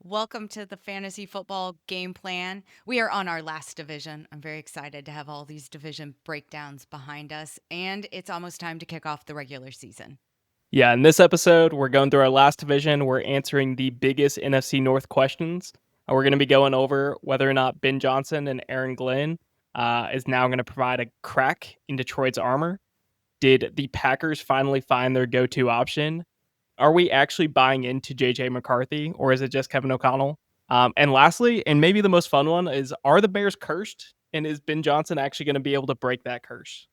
Welcome to the Fantasy Football Game Plan. We are on our last division. I'm very excited to have all these division breakdowns behind us, and it's almost time to kick off the regular season. Yeah, in this episode, we're going through our last division. We're answering the biggest NFC North questions. We're going to be going over whether or not Ben Johnson and Aaron Glenn is now going to provide a crack in Detroit's armor. Did the Packers finally find their go-to option? Are we actually buying into JJ McCarthy, or is it just Kevin O'Connell? And lastly, and maybe the most fun one, is are the Bears cursed? And is Ben Johnson actually going to be able to break that curse?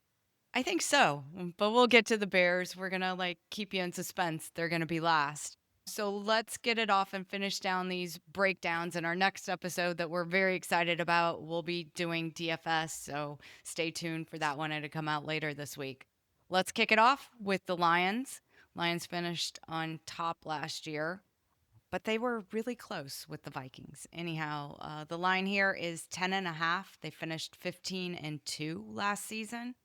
I think so, but we'll get to the Bears. We're going to keep you in suspense. They're going to be last. So let's get it off and finish down these breakdowns. In our next episode that we're very excited about, we'll be doing DFS. So stay tuned for that one. It'll come out later this week. Let's kick it off with the Lions. Lions finished on top last year, but they were really close with the Vikings. Anyhow, the line here is 10.5. They finished 15-2 last season.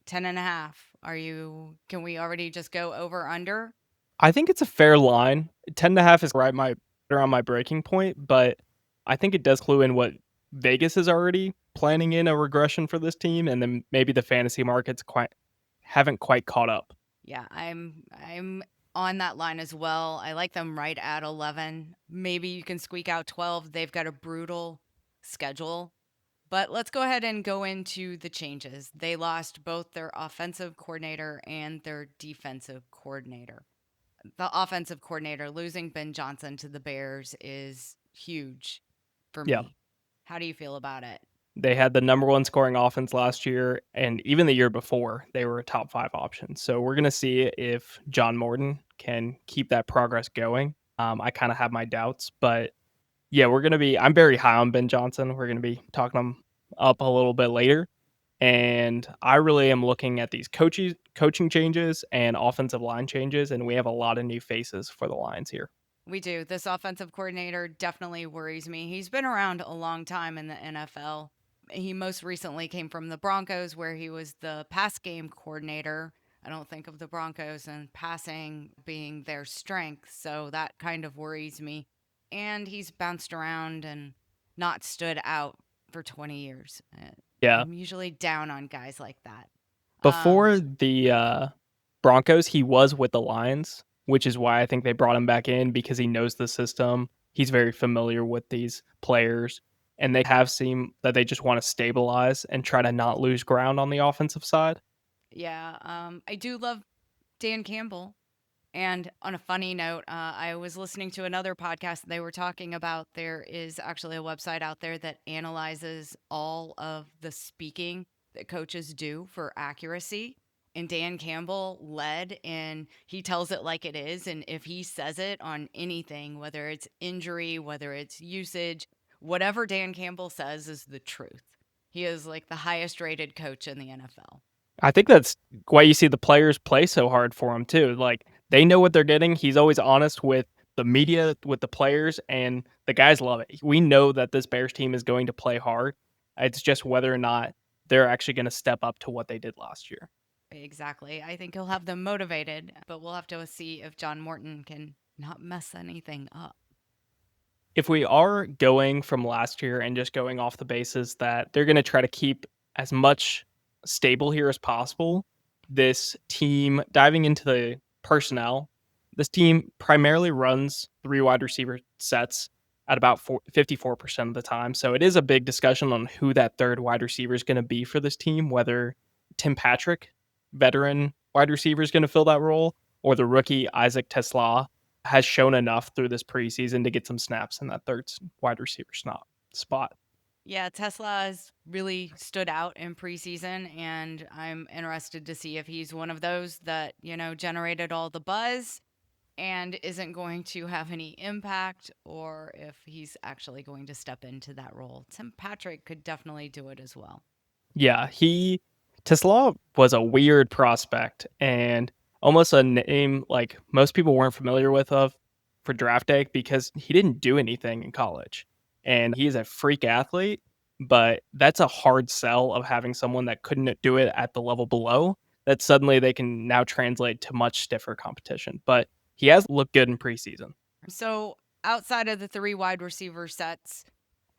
10.5. Can we already just go over under? I think it's a fair line. 10.5 is around my breaking point, but I think it does clue in what Vegas is already planning in a regression for this team, and then maybe the fantasy markets haven't quite caught up. Yeah, I'm on that line as well. I like them right at 11. Maybe you can squeak out 12. They've got a brutal schedule. But let's go ahead and go into the changes. They lost both their offensive coordinator and their defensive coordinator. The offensive coordinator losing Ben Johnson to the Bears is huge for Yeah. me. How do you feel about it? They had the number one scoring offense last year, and even the year before, they were a top 5 option. So we're going to see if John Morton can keep that progress going. I kind of have my doubts, but yeah, I'm very high on Ben Johnson. We're going to be talking him up a little bit later. And I really am looking at these coaching changes and offensive line changes, and we have a lot of new faces for the Lions here. We do. This offensive coordinator definitely worries me. He's been around a long time in the NFL. He most recently came from the Broncos, where he was the pass game coordinator. I don't think of the Broncos and passing being their strength, so that kind of worries me. And he's bounced around and not stood out for 20 years. Yeah. I'm usually down on guys like that. Um, Before the Broncos, he was with the Lions, which is why I think they brought him back in because he knows the system. He's very familiar with these players, and they have seemed that they just want to stabilize and try to not lose ground on the offensive side. yeah, I do love Dan Campbell. And on a funny note, I was listening to another podcast. They were talking about there is actually a website out there that analyzes all of the speaking that coaches do for accuracy. And Dan Campbell led, and he tells it like it is. And if he says it on anything, whether it's injury, whether it's usage, whatever Dan Campbell says is the truth. He is like the highest rated coach in the NFL. I think that's why you see the players play so hard for him too. Like they know what they're getting. He's always honest with the media, with the players, and the guys love it. We know that this Bears team is going to play hard. It's just whether or not they're actually going to step up to what they did last year. Exactly. I think he'll have them motivated, but we'll have to see if John Morton can not mess anything up. If we are going from last year and just going off the basis that they're going to try to keep as much stable here as possible, this team diving into the personnel, this team primarily runs 3 wide receiver sets at about 54% of the time. So it is a big discussion on who that third wide receiver is going to be for this team, whether Tim Patrick, veteran wide receiver, is going to fill that role, or the rookie Isaac Tesla has shown enough through this preseason to get some snaps in that third wide receiver spot. Yeah, Tesla has really stood out in preseason, and I'm interested to see if he's one of those that, generated all the buzz and isn't going to have any impact, or if he's actually going to step into that role. Tim Patrick could definitely do it as well. Yeah, Tesla was a weird prospect and almost a name like most people weren't familiar with of for draft day because he didn't do anything in college. And he is a freak athlete, but that's a hard sell of having someone that couldn't do it at the level below that suddenly they can now translate to much stiffer competition. But he has looked good in preseason. So outside of the three wide receiver sets,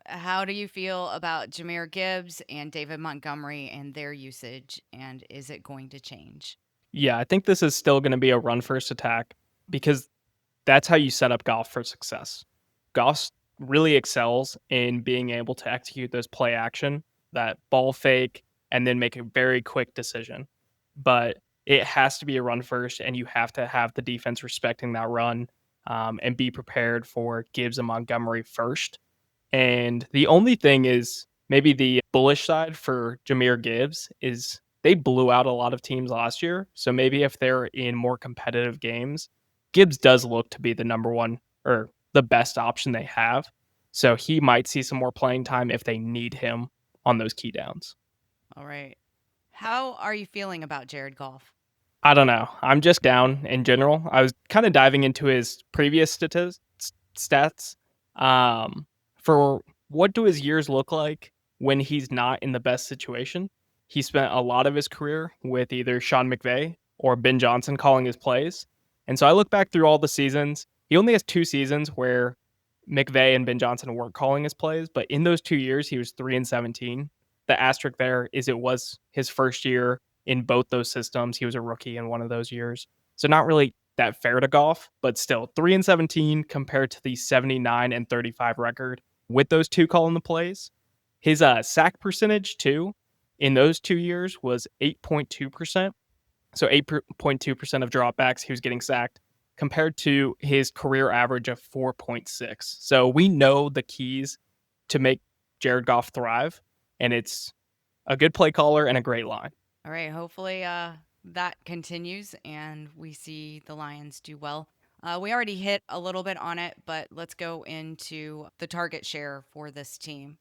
how do you feel about Jahmyr Gibbs and David Montgomery and their usage? And is it going to change? Yeah, I think this is still going to be a run first attack because that's how you set up Goff for success. Goff really excels in being able to execute those play action, that ball fake, and then make a very quick decision. But it has to be a run first, and you have to have the defense respecting that run and be prepared for Gibbs and Montgomery first. And the only thing is maybe the bullish side for Jahmyr Gibbs is they blew out a lot of teams last year. So maybe if they're in more competitive games, Gibbs does look to be the number one or the best option they have. So he might see some more playing time if they need him on those key downs. All right. How are you feeling about Jared Goff? I don't know. I'm just down in general. I was kind of diving into his previous stats. Um, for what do his years look like when he's not in the best situation? He spent a lot of his career with either Sean McVay or Ben Johnson calling his plays. And so I look back through all the seasons. He only has 2 seasons where McVay and Ben Johnson weren't calling his plays, but in those 2 years, he was 3-17. The asterisk there is it was his first year in both those systems. He was a rookie in one of those years. So not really that fair to Goff, but still 3-17 compared to the 79-35 record with those two calling the plays. His sack percentage too in those 2 years was 8.2%. So 8.2% of dropbacks he was getting sacked compared to his career average of 4.6. So we know the keys to make Jared Goff thrive, and it's a good play caller and a great line. All right. Hopefully that continues and we see the Lions do well. We already hit a little bit on it, but let's go into the target share for this team.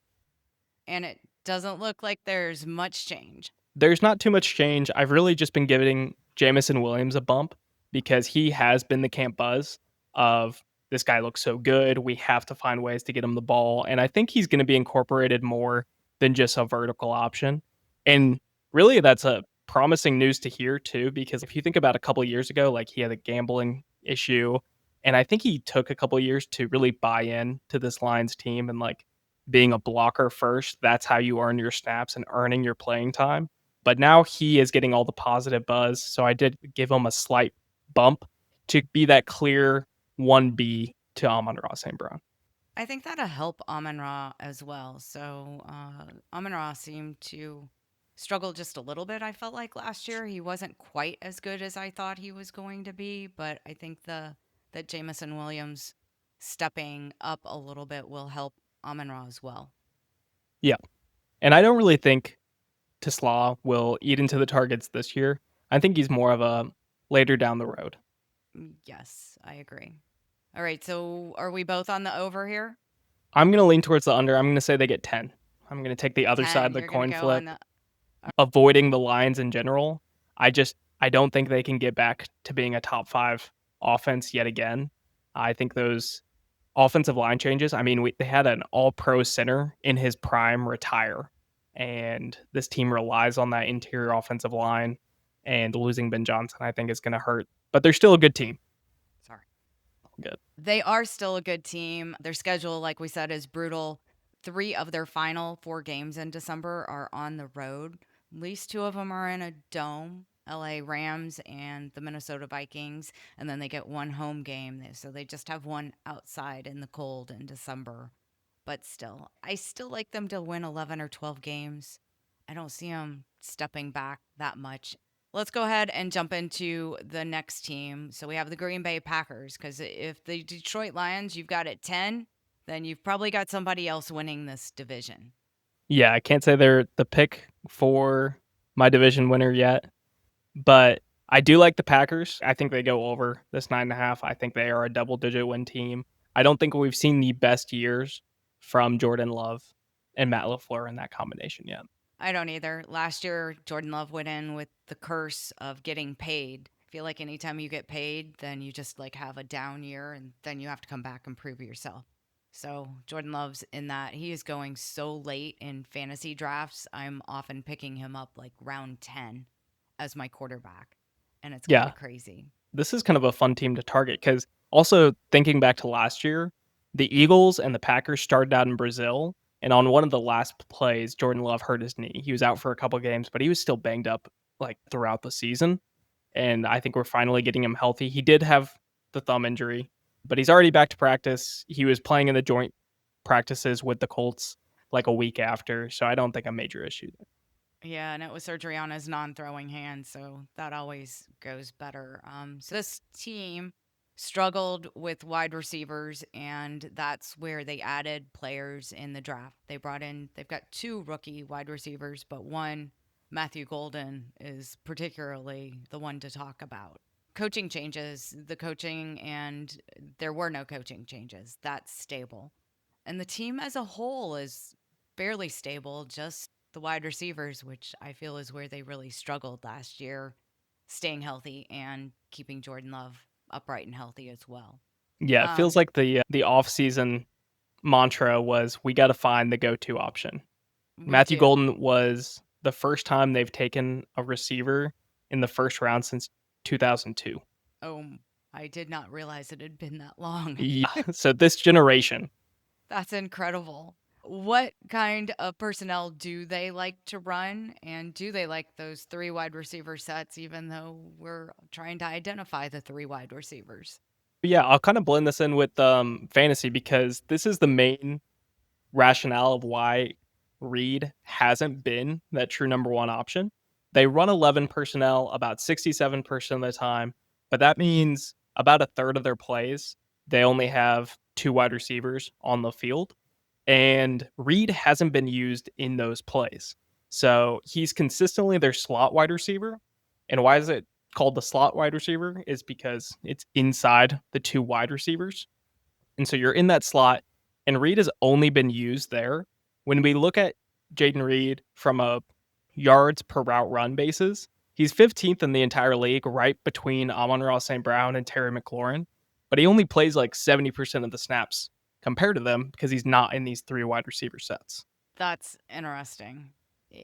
And it doesn't look like there's much change. There's not too much change. I've really just been giving Jamison Williams a bump because he has been the camp buzz of this guy looks so good. We have to find ways to get him the ball. And I think he's going to be incorporated more than just a vertical option. And really, that's a promising news to hear, too, because if you think about a couple of years ago, like he had a gambling issue. And I think he took a couple of years to really buy in to this Lions team and like being a blocker first. That's how you earn your snaps and earning your playing time. But now he is getting all the positive buzz. So I did give him a slight bump to be that clear 1B to Amon-Ra St. Brown. I think that'll help Amon Ra as well. So Amon Ra seemed to struggle just a little bit. I felt like last year he wasn't quite as good as I thought he was going to be, but I think that Jamison Williams stepping up a little bit will help Amon Ra as well. Yeah. And I don't really think Tesla will eat into the targets this year. I think he's more of a later down the road. Yes, I agree. All right, so are we both on the over here? I'm going to lean towards the under. I'm going to say they get 10. I'm going to take the other side 10. of the You're going to coin go on flip, the avoiding the Lions in general. I don't think they can get back to being a top 5 offense yet again. I think those offensive line changes. I mean, they had an all-pro center in his prime retire, and this team relies on that interior offensive line. And losing Ben Johnson, I think, is going to hurt. But they're still a good team. Sorry. Good. They are still a good team. Their schedule, like we said, is brutal. 3 of their final 4 games in December are on the road. At least 2 of them are in a dome. LA Rams and the Minnesota Vikings, and then they get 1 home game. So they just have 1 outside in the cold in December. But still, I still like them to win 11 or 12 games. I don't see them stepping back that much. Let's go ahead and jump into the next team. So we have the Green Bay Packers, because if the Detroit Lions, you've got at 10, then you've probably got somebody else winning this division. Yeah, I can't say they're the pick for my division winner yet, but I do like the Packers. I think they go over this 9.5. I think they are a double-digit win team. I don't think we've seen the best years from Jordan Love and Matt LaFleur in that combination yet. I don't either. Last year, Jordan Love went in with the curse of getting paid. I feel like anytime you get paid, then you just like have a down year and then you have to come back and prove yourself. So Jordan Love's in that. He is going so late in fantasy drafts. I'm often picking him up like round 10 as my quarterback. And it's kind Yeah, of crazy. this is kind of a fun team to target because also thinking back to last year, The Eagles and the Packers started out in Brazil, and on one of the last plays, Jordan Love hurt his knee. He was out for a couple games, but he was still banged up like throughout the season. And I think we're finally getting him healthy. He did have the thumb injury, but he's already back to practice. He was playing in the joint practices with the Colts like a week after, so I don't think a major issue there. Yeah, and it was surgery on his non-throwing hand, so that always goes better. So this team struggled with wide receivers, and that's where they added players in the draft. They've got two rookie wide receivers, but one, Matthew Golden, is particularly the one to talk about. Coaching changes, the coaching, and there were no coaching changes. That's stable. And the team as a whole is fairly stable, just the wide receivers, which I feel is where they really struggled last year, staying healthy and keeping Jordan Love upright and healthy as well. Yeah, it feels Um, like the off-season mantra was we got to find the go-to option. we Matthew do. Golden was the first time they've taken a receiver in the first round since 2002. Oh, I did not realize it had been that long. Yeah, so this generation, That's incredible. What kind of personnel do they like to run? And do they like those three wide receiver sets, even though we're trying to identify the three wide receivers? but yeah, I'll kind of blend this in with fantasy because this is the main rationale of why Reed hasn't been that true number one option. They run 11 personnel about 67% of the time, but that means about a third of their plays, they only have two wide receivers on the field. And Reed hasn't been used in those plays. So he's consistently their slot wide receiver. And why is it called the slot wide receiver? Is because it's inside the two wide receivers. And so you're in that slot, and Reed has only been used there. When we look at Jaden Reed from a yards per route run basis, he's 15th in the entire league, right between Amon-Ra St. Brown and Terry McLaurin. But he only plays like 70% of the snaps compared to them because he's not in these three wide receiver sets. That's interesting. Eh,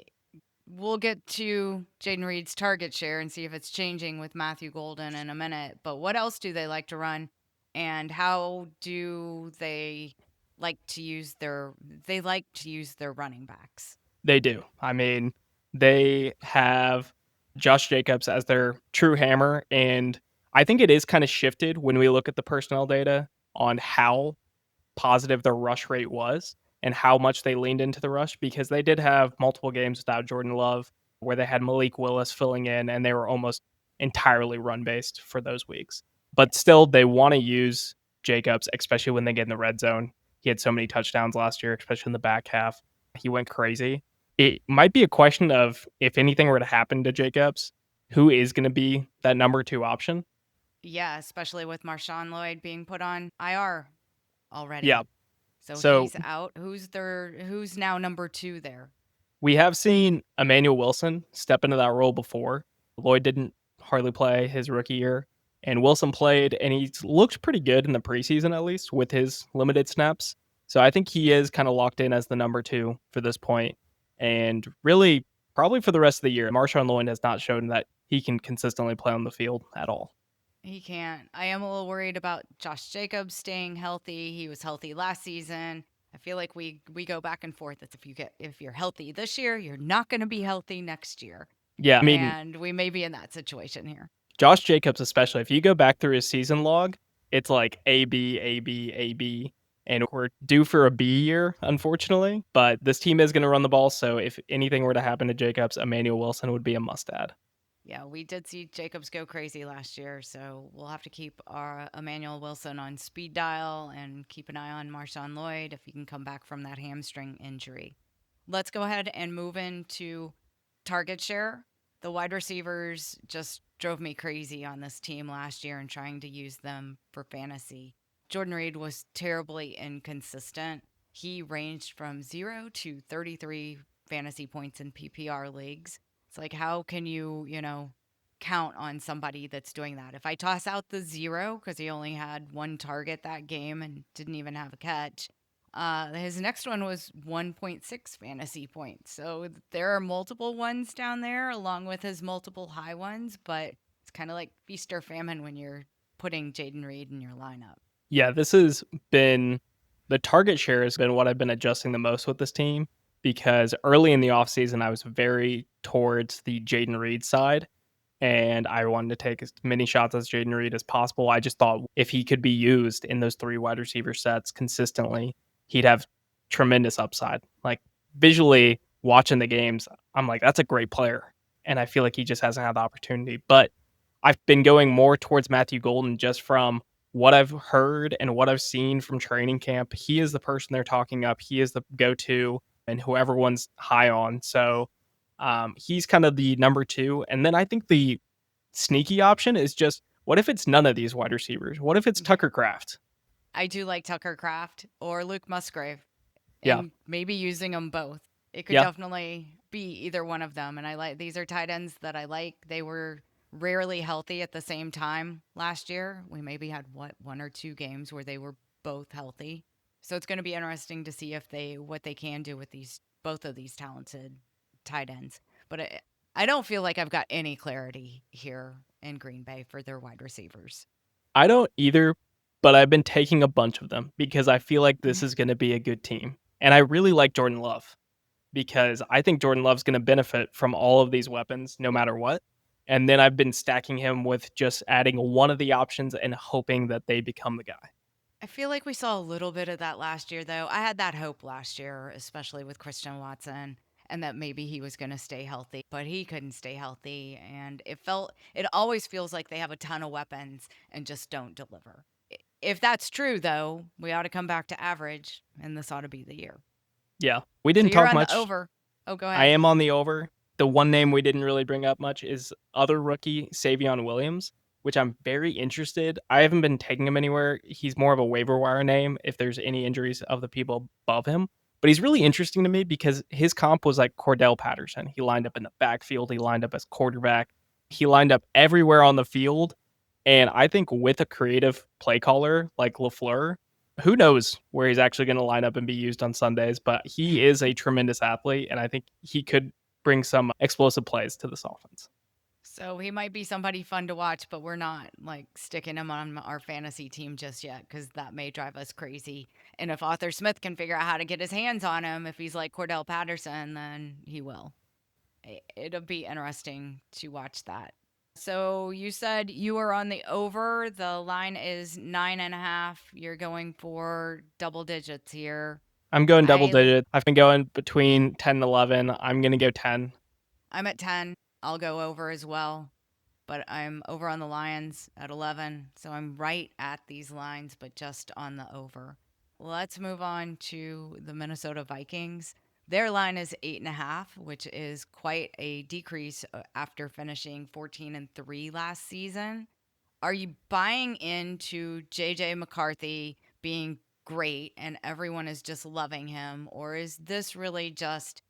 We'll get to Jaden Reed's target share and see if it's changing with Matthew Golden in a minute. But what else do they like to run? And how do they they like to use their running backs? They do. I mean, they have Josh Jacobs as their true hammer. And I think it is kind of shifted when we look at the personnel data on how positive their rush rate was and how much they leaned into the rush because they did have multiple games without Jordan Love where they had Malik Willis filling in and they were almost entirely run based for those weeks. But still, they want to use Jacobs, especially when they get in the red zone. He had so many touchdowns last year, especially in the back half. He went crazy. It might be a question of if anything were to happen to Jacobs, who is going to be that number two option? Yeah, especially with Marshawn Lloyd being put on IR Yeah. already. So So he's out. Who's now number two there? we have seen Emmanuel Wilson step into that role before. Lloyd didn't hardly play his rookie year, and Wilson played, and he's looked pretty good in the preseason, at least with his limited snaps. So I think he is kind of locked in as the number two for this point, and really probably for the rest of the year. Marshawn Lloyd has not shown that he can consistently play on the field at all. He can't. I am a little worried about Josh Jacobs staying healthy. He was healthy last season. I feel like we go back and forth. It's if you're healthy this year, you're not going to be healthy next year, Yeah, I mean, and we may be in that situation here. Josh Jacobs, especially, if you go back through his season log, it's like A, B, A, B, A, B. And we're due for a B year, unfortunately. But this team is going to run the ball. So if anything were to happen to Jacobs, Emmanuel Wilson would be a must add. Yeah, we did see Jacobs go crazy last year, so we'll have to keep our Emmanuel Wilson on speed dial and keep an eye on Marshawn Lloyd if he can come back from that hamstring injury. Let's go ahead and move into target share. The wide receivers just drove me crazy on this team last year and trying to use them for fantasy. Jordan Reed was terribly inconsistent. He ranged from 0 to 33 fantasy points in PPR leagues. It's like, how can you count on somebody that's doing that? If I toss out the 0 because he only had one target that game and didn't even have a catch, his next one was 1.6 fantasy points. So there are multiple ones down there along with his multiple high ones, but it's kind of like feast or famine when you're putting Jaden Reed in your lineup. Yeah, this has been The target share has been what I've been adjusting the most with this team because early in the offseason, I was very towards the Jaden Reed side and I wanted to take as many shots as Jaden Reed as possible. I just thought if he could be used in those three wide receiver sets consistently, he'd have tremendous upside. Like visually watching the games, I'm like, that's a great player. And I feel like he just hasn't had the opportunity. But I've been going more towards Matthew Golden just from what I've heard and what I've seen from training camp. He is the person they're talking up. He is the go to and who everyone's high on. So he's kind of the number two. And then I think the sneaky option is just what if it's none of these wide receivers? What if it's Tucker Craft? I do like Tucker Craft or Luke Musgrave Yeah. and maybe using them both. It could Yeah. definitely be either one of them. And I like these are tight ends that I like. They were rarely healthy at the same time last year. We maybe had one or two games where they were both healthy. So it's going to be interesting to see if they what they can do with these both of these talented tight ends. But I don't feel like I've got any clarity here in Green Bay for their wide receivers. I don't either, but I've been taking a bunch of them because I feel like this is going to be a good team. And I really like Jordan Love because I think Jordan Love's going to benefit from all of these weapons no matter what. And then I've been stacking him with just adding one of the options and hoping that they become the guy. I feel like we saw a little bit of that last year, though. I had that hope last year, especially with Christian Watson, and that maybe he was going to stay healthy, but he couldn't stay healthy. And it always feels like they have a ton of weapons and just don't deliver. If that's true, though, we ought to come back to average, and this ought to be the year. Yeah. We So didn't you're talk on the much. over. Oh, go I ahead. am on the over. The one name we didn't really bring up much is other rookie Savion Williams, which I'm very interested. I haven't been taking him anywhere. He's more of a waiver wire name if there's any injuries of the people above him. But he's really interesting to me because his comp was like Cordell Patterson. He lined up in the backfield, he lined up as quarterback, he lined up everywhere on the field. And I think with a creative play caller like LaFleur, who knows where he's actually going to line up and be used on Sundays, but he is a tremendous athlete, and I think he could bring some explosive plays to this offense. So he might be somebody fun to watch, but we're not like sticking him on our fantasy team just yet because that may drive us crazy. And if Arthur Smith can figure out how to get his hands on him, if he's like Cordell Patterson, then he will. It'll be interesting to watch that. So you said you were on the over. The line is 9.5. You're going for double digits here. I'm going double I digit. I've been going between 10 and 11. I'm going to go 10. I'm at 10. I'll go over as well. But I'm over on the Lions at 11. So I'm right at these lines, but just on the over. Let's move on to the Minnesota Vikings. Their line is 8.5, which is quite a decrease after finishing 14-3 last season. Are you buying into JJ McCarthy being great and everyone is just loving him? Or is this really just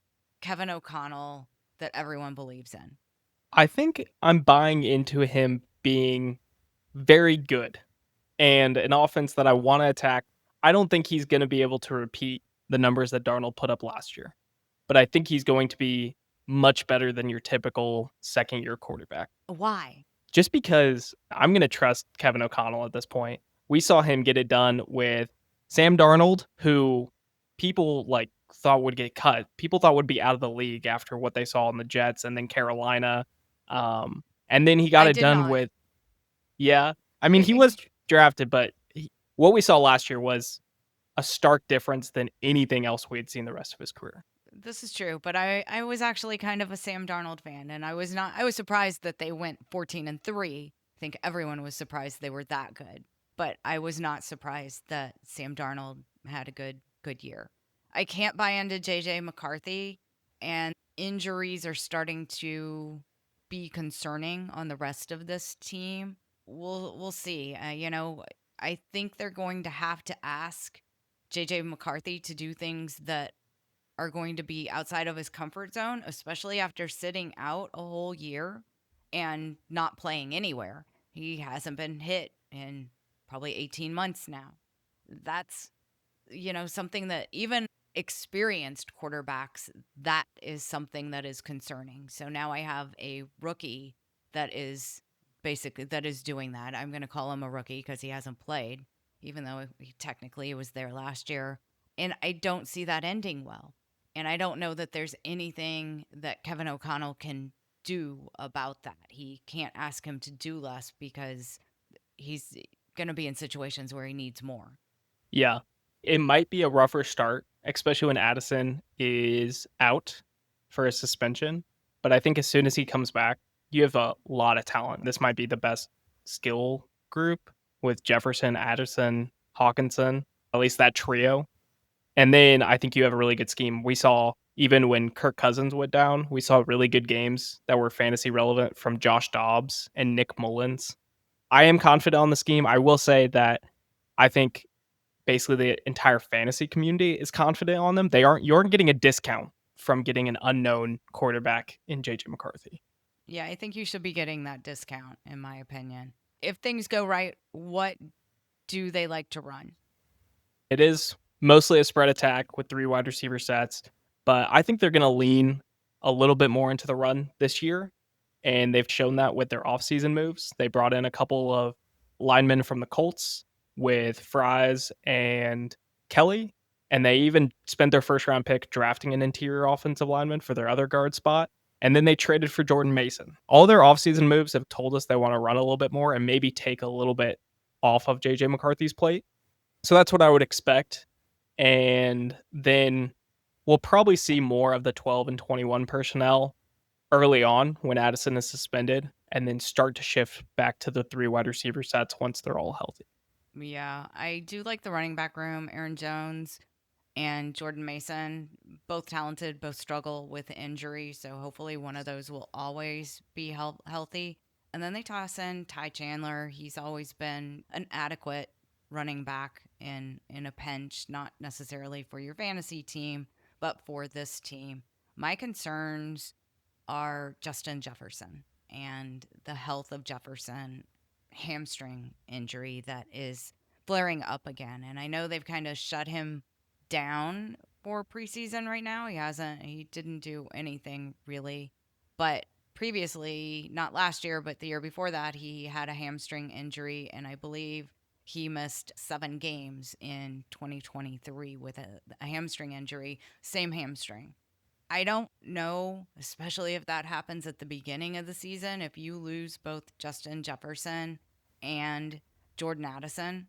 Kevin O'Connell that everyone believes in? I think I'm buying into him being very good and an offense that I want to attack. I don't think he's going to be able to repeat the numbers that Darnold put up last year, but I think he's going to be much better than your typical second year quarterback. Why? Just because I'm going to trust Kevin O'Connell at this point. We saw him get it done with Sam Darnold, who people like thought would get cut. People thought would be out of the league after what they saw in the Jets and then Carolina. And then he got I it did done not. with, yeah. I mean, he was drafted, but what we saw last year was a stark difference than anything else we had seen the rest of his career. This is true, but I was actually kind of a Sam Darnold fan, and I was surprised that they went 14-3. I think everyone was surprised they were that good, but I was not surprised that Sam Darnold had a good year. I can't buy into JJ McCarthy, and injuries are starting to be concerning on the rest of this team. We'll see. I think they're going to have to ask JJ McCarthy to do things that are going to be outside of his comfort zone, especially after sitting out a whole year and not playing anywhere. He hasn't been hit in probably 18 months now. That's, something that even experienced quarterbacks, that is something that is concerning. So now I have a rookie that is doing that. I'm going to call him a rookie because he hasn't played. even though technically he was there last year. And I don't see that ending well. And I don't know that there's anything that Kevin O'Connell can do about that. He can't ask him to do less because he's going to be in situations where he needs more. Yeah. It might be a rougher start, especially when Addison is out for a suspension. But I think as soon as he comes back, you have a lot of talent. This might be the best skill group with Jefferson, Addison, Hockenson, at least that trio. And then I think you have a really good scheme. We saw even when Kirk Cousins went down, we saw really good games that were fantasy relevant from Josh Dobbs and Nick Mullins. I am confident on the scheme. I will say that I think basically the entire fantasy community is confident on them. You aren't getting a discount from getting an unknown quarterback in JJ McCarthy. Yeah, I think you should be getting that discount, in my opinion. If things go right, what do they like to run? It is mostly a spread attack with 3 wide receiver sets, but I think they're going to lean a little bit more into the run this year, and they've shown that with their offseason moves. They brought in a couple of linemen from the Colts with Fries and Kelly, and they even spent their first round pick drafting an interior offensive lineman for their other guard spot. And then they traded for Jordan Mason. All their offseason moves have told us they want to run a little bit more and maybe take a little bit off of JJ McCarthy's plate. So that's what I would expect. And then we'll probably see more of the 12 and 21 personnel early on when Addison is suspended, and then start to shift back to the 3 wide receiver sets once they're all healthy. Yeah, I do like the running back room. Aaron Jones and Jordan Mason, both talented, both struggle with injury. So hopefully one of those will always be healthy. And then they toss in Ty Chandler. He's always been an adequate running back in a pinch, not necessarily for your fantasy team, but for this team. My concerns are Justin Jefferson and the health of Jefferson hamstring injury that is flaring up again. And I know they've kind of shut him down for preseason right now. He didn't do anything really. But previously, not last year, but the year before that, he had a hamstring injury. And I believe he missed 7 games in 2023 with a hamstring injury, same hamstring. I don't know, especially if that happens at the beginning of the season, if you lose both Justin Jefferson and Jordan Addison,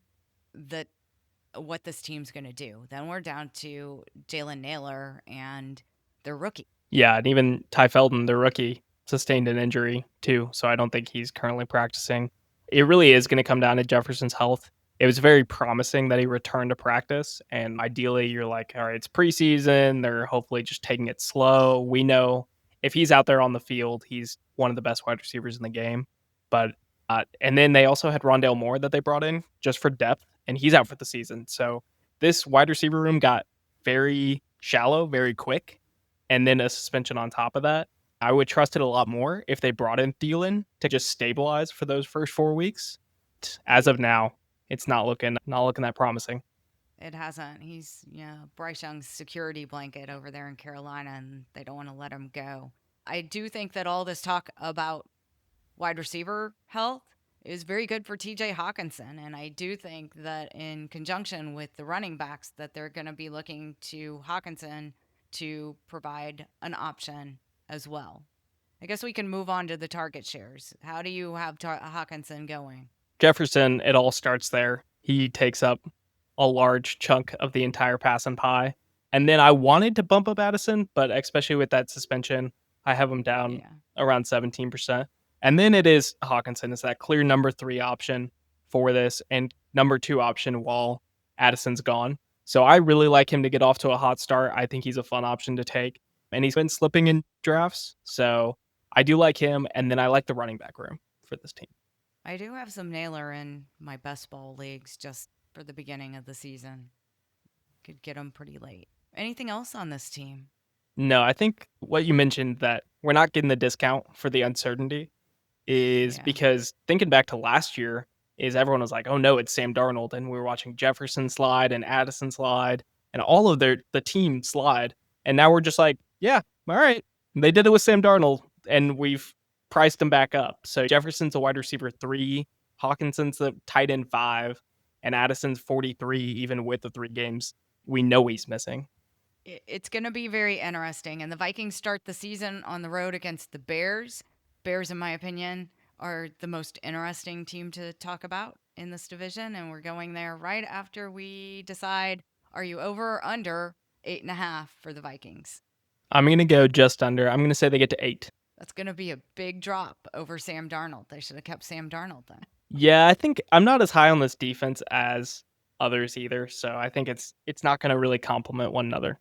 that what this team's going to do. Then we're down to Jalen Naylor and the rookie. Yeah, and even Ty Felton, the rookie, sustained an injury too, so I don't think he's currently practicing. It really is going to come down to Jefferson's health. It was very promising that he returned to practice, and ideally you're like, all right, it's preseason, they're hopefully just taking it slow. We know if he's out there on the field, he's one of the best wide receivers in the game. But and then they also had Rondale Moore that they brought in just for depth, and he's out for the season. So this wide receiver room got very shallow, very quick, and then a suspension on top of that. I would trust it a lot more if they brought in Thielen to just stabilize for those first 4 weeks. As of now, it's not looking that promising. It hasn't. He's, Bryce Young's security blanket over there in Carolina, and they don't want to let him go. I do think that all this talk about wide receiver health is very good for TJ Hockenson. And I do think that in conjunction with the running backs that they're going to be looking to Hockenson to provide an option as well. I guess we can move on to the target shares. How do you have Hockenson going? Jefferson, it all starts there. He takes up a large chunk of the entire passing pie. And then I wanted to bump up Addison, but especially with that suspension, I have him down Yeah. around 17%. And then it is Hockenson is that clear number 3 option for this and number 2 option while Addison's gone. So I really like him to get off to a hot start. I think he's a fun option to take. And he's been slipping in drafts. So I do like him. And then I like the running back room for this team. I do have some Naylor in my best ball leagues just for the beginning of the season. Could get them pretty late. Anything else on this team? No, I think what you mentioned that we're not getting the discount for the uncertainty is Yeah. because thinking back to last year is everyone was like, "Oh no, it's Sam Darnold," and we were watching Jefferson slide and Addison slide and all of the team slide, and now we're just like, "Yeah, all right, they did it with Sam Darnold, and we've priced him back up." So Jefferson's a wide receiver 3, Hawkinson's the tight end 5, and Addison's 43 even with the 3 games we know he's missing. It's going to be very interesting. And the Vikings start the season on the road against the Bears. Bears, in my opinion, are the most interesting team to talk about in this division. And we're going there right after we decide, are you over or under 8.5 for the Vikings? I'm going to go just under. I'm going to say they get to 8. That's going to be a big drop over Sam Darnold. They should have kept Sam Darnold then. Yeah, I think I'm not as high on this defense as others either, so I think it's not going to really complement one another.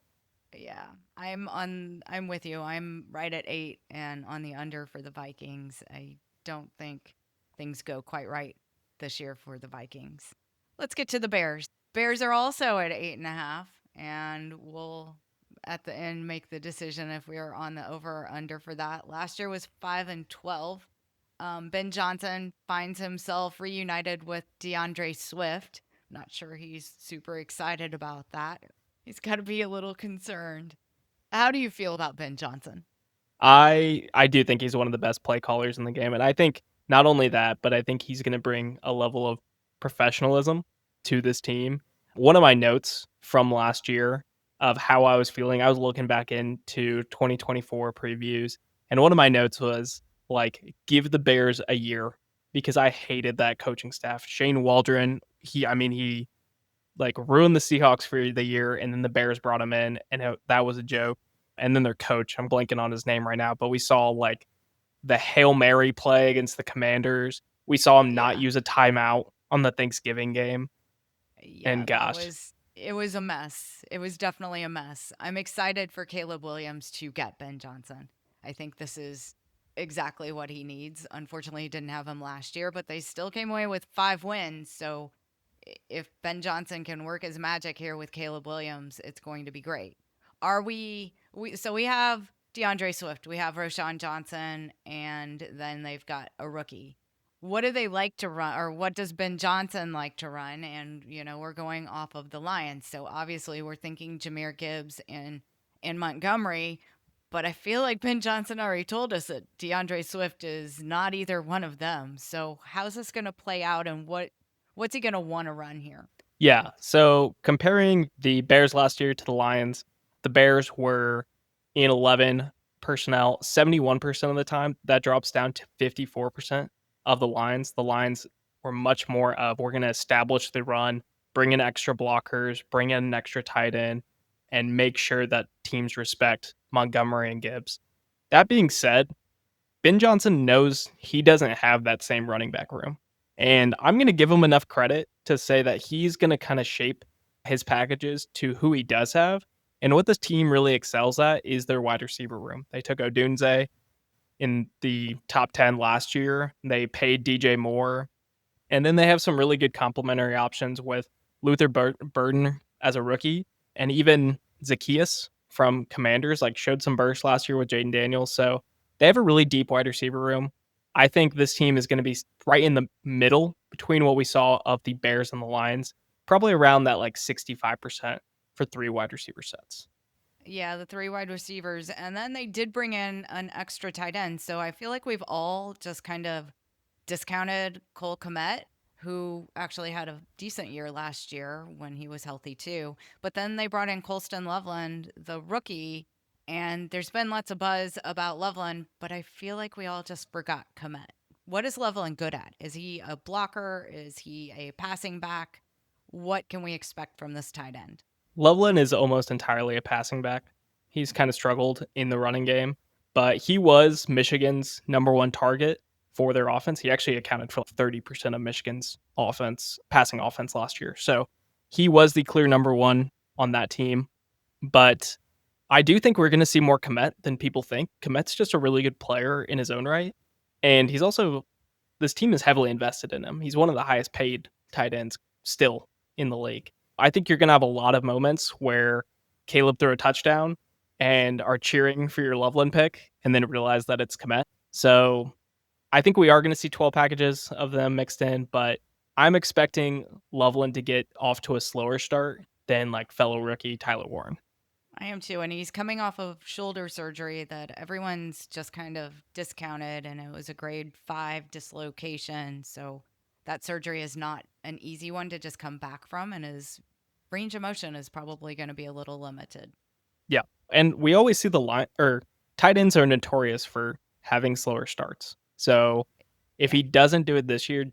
Yeah, I'm with you. I'm right at 8 and on the under for the Vikings. I don't think things go quite right this year for the Vikings. Let's get to the Bears. Bears are also at 8.5, and we'll at the end make the decision if we are on the over or under for that. Last year was 5-12. Ben Johnson finds himself reunited with DeAndre Swift. Not sure he's super excited about that. He's got to be a little concerned. How do you feel about Ben Johnson? I do think he's one of the best play callers in the game, and I think not only that, but I think he's going to bring a level of professionalism to this team. One of my notes from last year of how I was feeling, I was looking back into 2024 previews, and one of my notes was like, give the Bears a year because I hated that coaching staff. Shane Waldron, he like ruined the Seahawks for the year, and then the Bears brought him in, and that was a joke. And then their coach, I'm blanking on his name right now, but we saw like the Hail Mary play against the Commanders. We saw him not Yeah. use a timeout on the Thanksgiving game, Yeah, and that gosh, was it was a mess. It was definitely a mess. I'm excited for Caleb Williams to get Ben Johnson. I think this is exactly what he needs. Unfortunately, he didn't have him last year, but they still came away with 5 wins. So if Ben Johnson can work his magic here with Caleb Williams, it's going to be great. Are we so we have DeAndre Swift, we have Roshan Johnson, and then they've got a rookie. What do they like to run, or what does Ben Johnson like to run? And we're going off of the Lions, so obviously we're thinking Jameer Gibbs and Montgomery. But I feel like Ben Johnson already told us that DeAndre Swift is not either one of them. So how's this going to play out, and what's he going to want to run here? yeah. So comparing the Bears last year to the Lions, the Bears were in 11 personnel 71% of the time. That drops down to 54% of the Lions. The Lions were much more of we're going to establish the run, bring in extra blockers, bring in an extra tight end, and make sure that teams respect Montgomery and Gibbs. That being said, Ben Johnson knows he doesn't have that same running back room. And I'm going to give him enough credit to say that he's going to kind of shape his packages to who he does have. And what this team really excels at is their wide receiver room. They took Odunze in the top 10 last year. They paid DJ Moore. And then they have some really good complementary options with Luther Burden as a rookie and even Zacchaeus from Commanders, like showed some burst last year with Jaden Daniels. So they have a really deep wide receiver room. I think this team is going to be right in the middle between what we saw of the Bears and the Lions, probably around that like 65% for 3 wide receiver sets. Yeah, the 3 wide receivers, and then they did bring in an extra tight end. So I feel like we've all just kind of discounted Cole Kmet, who actually had a decent year last year when he was healthy too. But then they brought in Colston Loveland, the rookie, and there's been lots of buzz about Loveland, but I feel like we all just forgot Kmet. What is Loveland good at? Is he a blocker? Is he a passing back? What can we expect from this tight end? Loveland is almost entirely a passing back. He's kind of struggled in the running game, but he was Michigan's number one target for their offense. He actually accounted for 30% of Michigan's passing offense last year. So he was the clear number one on that team. But I do think we're going to see more Kmet than people think. Kmet's just a really good player in his own right. And he's also, this team is heavily invested in him. He's one of the highest paid tight ends still in the league. I think you're going to have a lot of moments where Caleb threw a touchdown and are cheering for your Loveland pick and then realize that it's Kmet. So I think we are going to see 12 packages of them mixed in, but I'm expecting Loveland to get off to a slower start than like fellow rookie Tyler Warren. I am too. And he's coming off of shoulder surgery that everyone's just kind of discounted. And it was a grade 5 dislocation. So that surgery is not an easy one to just come back from, and his range of motion is probably going to be a little limited. Yeah. And we always see the line or tight ends are notorious for having slower starts. So if Yeah, he doesn't do it this year,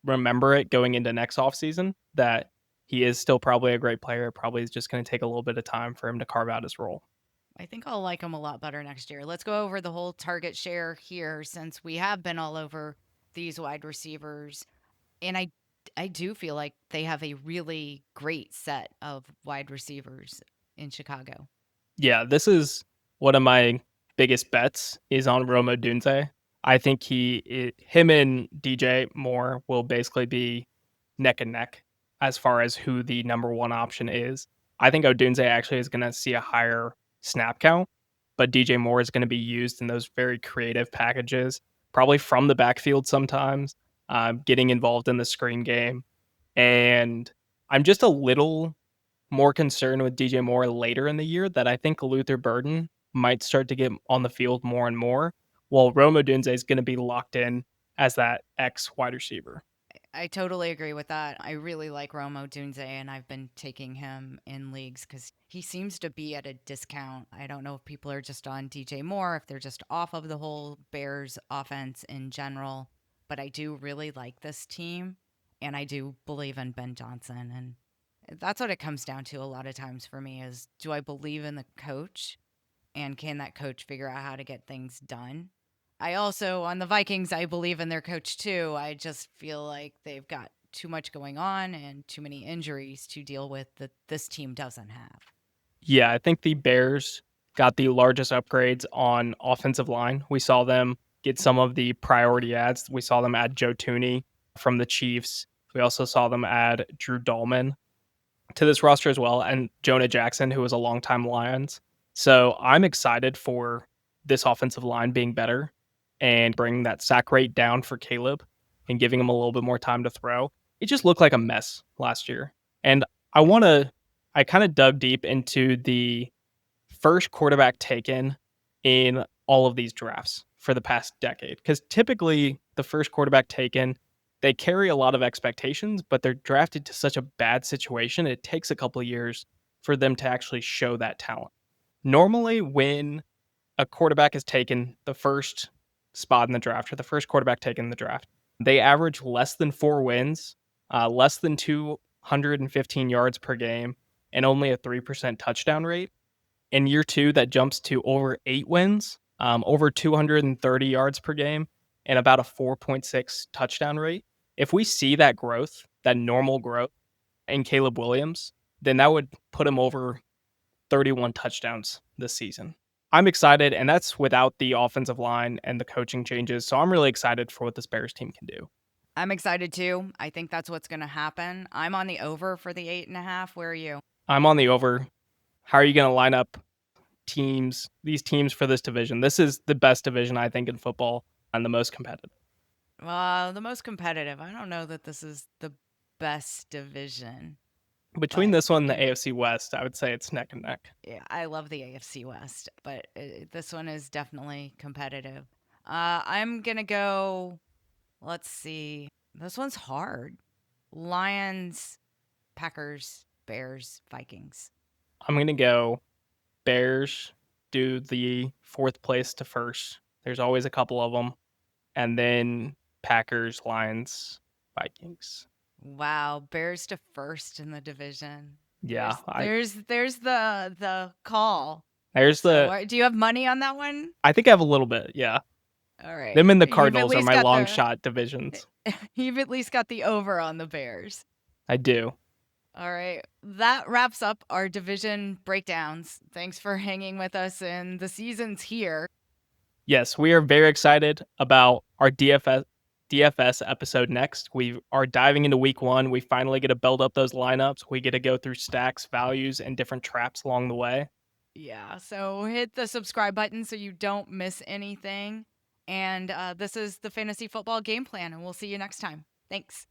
remember it going into next offseason that he is still probably a great player. Probably is just going to take a little bit of time for him to carve out his role. I think I'll like him a lot better next year. Let's go over the whole target share here since we have been all over these wide receivers. And I do feel like they have a really great set of wide receivers in Chicago. Yeah, this is one of my biggest bets is on Rome Odunze. I think him and DJ Moore will basically be neck and neck as far as who the number one option is. I think Odunze actually is going to see a higher snap count, but DJ Moore is going to be used in those very creative packages, probably from the backfield sometimes, getting involved in the screen game. And I'm just a little more concerned with DJ Moore later in the year that I think Luther Burden might start to get on the field more and more, while Rome Odunze is going to be locked in as that X wide receiver. I totally agree with that. I really like Romo Dunze, and I've been taking him in leagues because he seems to be at a discount. I don't know if people are just on DJ Moore, if they're just off of the whole Bears offense in general, but I do really like this team, and I do believe in Ben Johnson. And that's what it comes down to a lot of times for me is do I believe in the coach, and can that coach figure out how to get things done? I also, on the Vikings, I believe in their coach too. I just feel like they've got too much going on and too many injuries to deal with that this team doesn't have. Yeah, I think the Bears got the largest upgrades on offensive line. We saw them get some of the priority ads. We saw them add Joe Tooney from the Chiefs. We also saw them add Drew Dahlman to this roster as well, and Jonah Jackson, who was a longtime Lions. So I'm excited for this offensive line being better and bringing that sack rate down for Caleb and giving him a little bit more time to throw. It just looked like a mess last year. And I want to, I kind of dug deep into the first quarterback taken in all of these drafts for the past decade. Because typically, the first quarterback taken, they carry a lot of expectations, but they're drafted to such a bad situation. It takes a couple of years for them to actually show that talent. Normally, when a quarterback is taken the first spot in the draft or the first quarterback taken in the draft, they average less than 4 wins, less than 215 yards per game, and only a 3% touchdown rate. In year two, that jumps to over 8 wins, over 230 yards per game, and about a 4.6 touchdown rate. If we see that growth, that normal growth in Caleb Williams, then that would put him over 31 touchdowns this season. I'm excited, and that's without the offensive line and the coaching changes. So I'm really excited for what this Bears team can do. I'm excited too. I think that's what's going to happen. I'm on the over for the 8.5. Where are you? I'm on the over. How are you going to line up these teams for this division? This is the best division, I think, in football and the most competitive. Well, the most competitive. I don't know that this is the best division, Between but this one and the AFC West, I would say it's neck and neck. yeah, I love the AFC West, but this one is definitely competitive. I'm gonna go. Let's see. This one's hard. Lions, Packers, Bears, Vikings. I'm going to go Bears do the fourth place to first. There's always a couple of them. And then Packers, Lions, Vikings. Wow, Bears to first in the division. Yeah, There's the call. there's So, the do you have money on that one? I think I have a little bit, yeah. All right, Them and the you've at Cardinals are least my got long the shot divisions. you've at least got the over on the Bears. I do. All right. That wraps up our division breakdowns. Thanks for hanging with us, and the season's here. Yes, we are very excited about our DFS episode next. We are diving into week one. We finally get to build up those lineups. We get to go through stacks, values, and different traps along the way. Yeah, so hit the subscribe button so you don't miss anything. And this is the Fantasy Football Game Plan, and we'll see you next time. Thanks.